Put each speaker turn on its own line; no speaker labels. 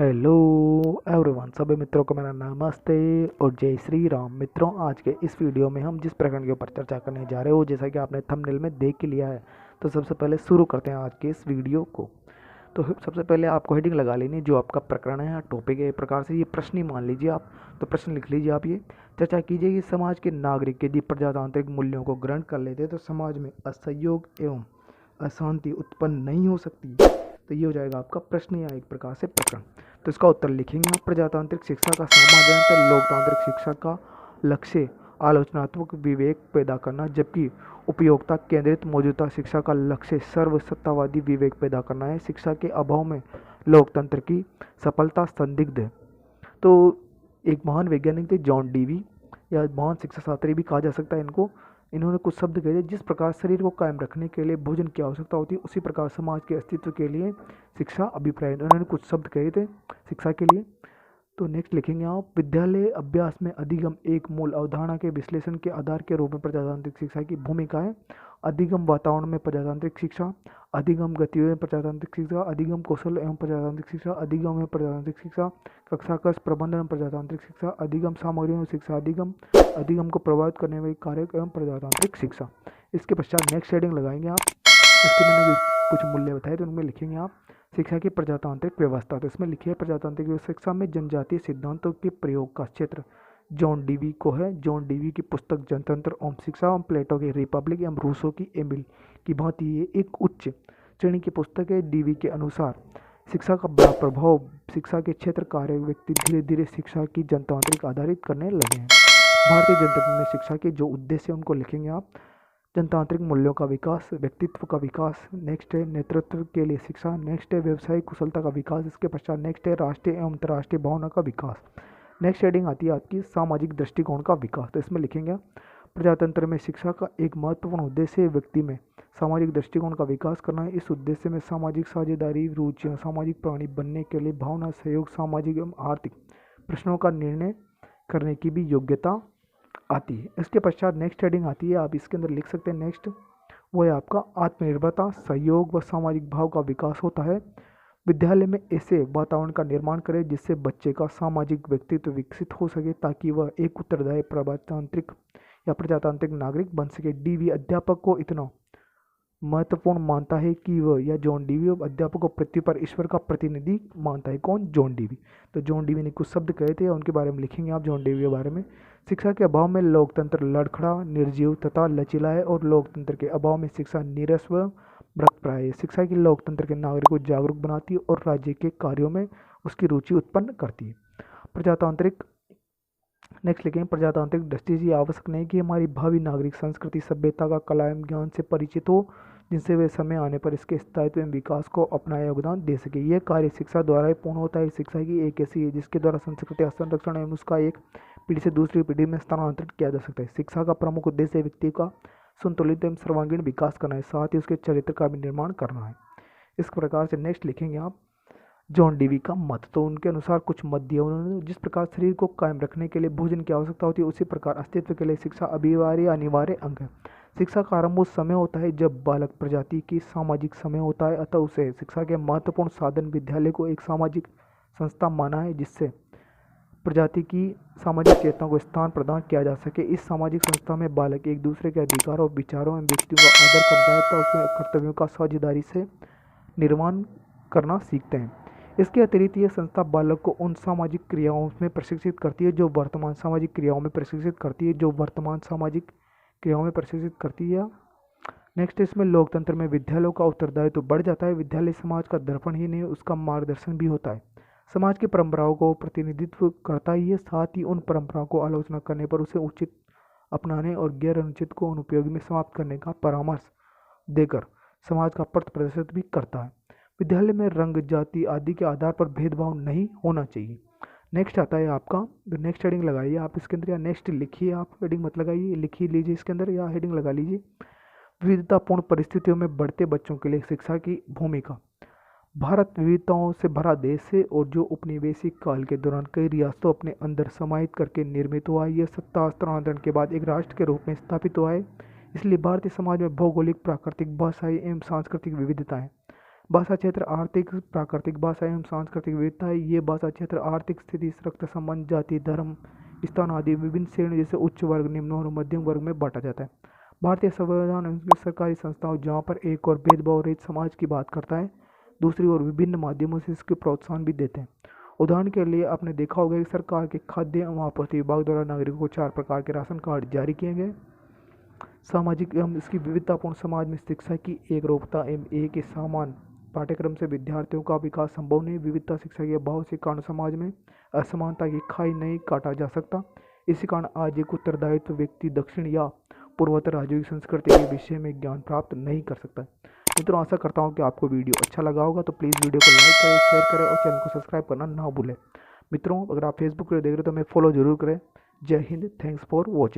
Hello everyone, सभी मित्रों को मेरा नमस्ते और जय श्री राम। मित्रों, आज के इस वीडियो में हम जिस प्रकरण के ऊपर चर्चा करने जा रहे हो, जैसा कि आपने थंबनेल में देख के लिया है, तो सबसे पहले शुरू करते हैं आज के इस वीडियो को। तो सबसे पहले आपको हेडिंग लगा लेनी, जो आपका प्रकरण है या टॉपिक है। एक प्रकार से ये प्रश्न ही मान लीजिए आप, तो प्रश्न लिख लीजिए आप। ये चर्चा कीजिए कि समाज के नागरिक यदि प्रजातांत्रिक मूल्यों को ग्रहण कर लेते तो समाज में असहयोग एवं अशांति उत्पन्न नहीं हो सकती। तो ये हो जाएगा आपका प्रश्न या एक प्रकार से प्रकरण। तो इसका उत्तर लिखेंगे आप। प्रजातांत्रिक शिक्षा का सामान्यतः लोकतांत्रिक शिक्षा का लक्ष्य आलोचनात्मक विवेक पैदा करना, जबकि उपयोगिता केंद्रित मौजूदा शिक्षा का लक्ष्य सर्वसत्तावादी विवेक पैदा करना है। शिक्षा के अभाव में लोकतंत्र की सफलता संदिग्ध है। तो एक महान वैज्ञानिक थे जॉन डीवी, या महान शिक्षा शास्त्री भी कहा जा सकता है इनको। इन्होंने कुछ शब्द कहे थे, जिस प्रकार शरीर को कायम रखने के लिए भोजन की आवश्यकता होती है, उसी प्रकार समाज के अस्तित्व के लिए शिक्षा अभिप्राय। उन्होंने कुछ शब्द कहे थे शिक्षा के लिए। तो नेक्स्ट लिखेंगे आप। विद्यालय अभ्यास में अधिगम एक मूल अवधारणा के विश्लेषण के आधार के रूप में प्रजातांत्रिक शिक्षा की भूमिका है। अधिगम वातावरण में प्रजातांत्रिक शिक्षा, अधिगम गतिविधियों में प्रजातांत्रिक शिक्षा, अधिगम कौशल एवं प्रजातांत्रिक शिक्षा, अधिगम में प्रजातांत्रिक शिक्षा, कक्षा कक्ष प्रबंधन में प्रजातांत्रिक शिक्षा, अधिगम सामग्रियों में शिक्षा, अधिगम अधिगम को प्रभावित करने वाले कार्य एवं प्रजातांत्रिक शिक्षा। इसके पश्चात नेक्स्ट हेडिंग लगाएंगे आप। इसके मैंने कुछ मूल्य बताए, तो उनमें लिखेंगे आप शिक्षा की प्रजातांत्रिक व्यवस्था। तो इसमें लिखिए प्रजातांत्रिक शिक्षा में जनजातीय सिद्धांतों के प्रयोग का क्षेत्र जॉन डीवी को है। जॉन डीवी की पुस्तक जनतंत्र एवं शिक्षा एवं प्लेटो की रिपब्लिक एवं रूसो की एमिल की भांति ये एक उच्च श्रेणी की पुस्तक है। डीवी के अनुसार शिक्षा का बड़ा प्रभाव शिक्षा के क्षेत्र कार्य व्यक्ति धीरे धीरे शिक्षा की जनतांत्रिक आधारित करने लगे हैं। भारतीय जनतंत्र में शिक्षा के जो उद्देश्य उनको लिखेंगे आप। जनतांत्रिक मूल्यों का विकास, व्यक्तित्व का विकास, नेक्स्ट है नेतृत्व के लिए शिक्षा, नेक्स्ट है व्यवसायिक कुशलता का विकास, इसके पश्चात नेक्स्ट है राष्ट्रीय एवं अंतर्राष्ट्रीय भावना का विकास। नेक्स्ट हेडिंग आती है आपकी सामाजिक दृष्टिकोण का विकास। तो इसमें लिखेंगे प्रजातंत्र में शिक्षा का एक महत्वपूर्ण उद्देश्य व्यक्ति में सामाजिक दृष्टिकोण का विकास करना है। इस उद्देश्य में सामाजिक साझेदारी, रुचियाँ, सामाजिक प्राणी बनने के लिए भावना, सहयोग, सामाजिक एवं आर्थिक प्रश्नों का निर्णय करने की भी योग्यता आती है। इसके पश्चात नेक्स्ट हेडिंग आती है, आप इसके अंदर लिख सकते हैं नेक्स्ट, वो है आपका आत्मनिर्भरता, सहयोग व सामाजिक भाव का विकास होता है। विद्यालय में ऐसे वातावरण का निर्माण करें जिससे बच्चे का सामाजिक व्यक्तित्व विकसित हो सके, ताकि वह एक उत्तरदायी प्रजातांत्रिक या प्रजातांत्रिक नागरिक बन सके। डीवी अध्यापक को इतना महत्वपूर्ण मानता है कि वह, या जॉन डीवी अध्यापक को पृथ्वी पर ईश्वर का प्रतिनिधि मानता है। कौन? John Dewey. तो जॉन डीवी ने कुछ शब्द कहे थे, उनके बारे में लिखेंगे आप जॉन डीवी के बारे में। शिक्षा के अभाव में लोकतंत्र लड़खड़ा, निर्जीव तथा लचीला है, और लोकतंत्र के अभाव में शिक्षा नीरस व मृतप्राय है। शिक्षा की लोकतंत्र के नागरिक को जागरूक बनाती है और राज्य के कार्यों में उसकी रुचि उत्पन्न करती है। प्रजातांत्रिक नेक्स्ट लिखेंगे, प्रजातांत्रिक दृष्टि से आवश्यक नहीं कि हमारी भावी नागरिक संस्कृति सभ्यता का कला एवं ज्ञान से परिचित हो, जिनसे वे समय आने पर इसके स्थायित्व एवं विकास को अपना योगदान दे सके। यह कार्य शिक्षा द्वारा ही पूर्ण होता है। शिक्षा की एक ऐसी है जिसके द्वारा संस्कृति का संरक्षण एवं उसका एक पीढ़ी से दूसरी पीढ़ी में स्थानांतरित किया जा सकता है। शिक्षा का प्रमुख उद्देश्य व्यक्ति का संतुलित एवं सर्वांगीण विकास करना है, साथ ही उसके चरित्र का भी निर्माण करना है। इस प्रकार से नेक्स्ट लिखेंगे आप जॉन डीवी का मत। तो उनके अनुसार कुछ मत दिया उन्होंने। जिस प्रकार शरीर को कायम रखने के लिए भोजन की आवश्यकता होती है, उसी प्रकार अस्तित्व के लिए शिक्षा अनिवार्य अंग है। शिक्षा का आरंभ उस समय होता है जब बालक प्रजाति की सामाजिक समय होता है, अतः उसे शिक्षा के महत्वपूर्ण साधन विद्यालय को एक सामाजिक संस्था माना है, जिससे प्रजाति की सामाजिक चेतना को स्थान प्रदान किया जा सके। इस सामाजिक संस्था में बालक एक दूसरे के अधिकारों, विचारों एवं व्यक्तियों का आदर करता है, तथा उसमें कर्तव्यों का साझेदारी से निर्माण करना सीखते हैं। इसके अतिरिक्त यह संस्था बालक को उन सामाजिक क्रियाओं में प्रशिक्षित करती है जो वर्तमान सामाजिक क्रियाओं में प्रशिक्षित करती है। नेक्स्ट इसमें लोकतंत्र में विद्यालयों का उत्तरदायित्व बढ़ जाता है। विद्यालय समाज का दर्पण ही नहीं, उसका मार्गदर्शन भी होता है। समाज की परंपराओं को प्रतिनिधित्व करता ही है, साथ ही उन परंपराओं को आलोचना करने पर उसे उचित अपनाने और गैर अनुचित को अनुपयोगी में समाप्त करने का परामर्श देकर समाज का पथ प्रदर्शित भी करता है। विद्यालय में रंग, जाति आदि के आधार पर भेदभाव नहीं होना चाहिए। नेक्स्ट आता है आपका, तो नेक्स्ट हेडिंग लगाइए आप इसके अंदर, या नेक्स्ट लिखिए आप, हेडिंग मत लगाइए, लिख ही लीजिए इसके अंदर, या हेडिंग लगा लीजिए। विविधतापूर्ण परिस्थितियों में बढ़ते बच्चों के लिए शिक्षा की भूमिका। भारत विविधताओं से भरा देश है, और जो उपनिवेशिक काल के दौरान कई रियासतों अपने अंदर समाहित करके निर्मित हुआ। यह सत्ता हस्तांतरण के बाद एक राष्ट्र के रूप में स्थापित हुआ है। इसलिए भारतीय समाज में भौगोलिक, प्राकृतिक, भाषाई एवं सांस्कृतिक विविधता है। भाषा क्षेत्र आर्थिक प्राकृतिक भाषा एवं सांस्कृतिक विविधता है। ये भाषा क्षेत्र आर्थिक स्थिति, रक्त संबंध, जाति, धर्म, स्थान आदि विभिन्न श्रेणी जैसे उच्च वर्ग, निम्न और मध्यम वर्ग में बांटा जाता है। भारतीय संविधान उनकी सरकारी संस्थाओं जहाँ पर एक और भेदभाव रहित समाज की बात करता है, दूसरी ओर विभिन्न माध्यमों से इसके प्रोत्साहन भी देते हैं। उदाहरण के लिए आपने देखा होगा कि सरकार के खाद्य एवं आपूर्ति विभाग द्वारा नागरिकों को 4 प्रकार के राशन कार्ड जारी किए गए। सामाजिक एवं इसकी विविधतापूर्ण समाज में शिक्षा की एक रूपता एवं एक ही समान पाठ्यक्रम से विद्यार्थियों का विकास संभव नहीं। विविधता शिक्षा के अभाव से कारण समाज में असमानता की खाई नहीं काटा जा सकता। इसी कारण आज एक उत्तरदायित्व व्यक्ति दक्षिण या पूर्वोत्तर राज्यों की संस्कृति के विषय में ज्ञान प्राप्त नहीं कर सकता। मित्रों, आशा करता हूँ कि आपको वीडियो अच्छा लगा होगा, तो प्लीज़ वीडियो को लाइक करें, शेयर करें और चैनल को सब्सक्राइब करना ना भूलें। मित्रों, अगर आप फेसबुक पर देख रहे हो तो हमें फॉलो जरूर करें। जय हिंद, थैंक्स फॉर वॉचिंग।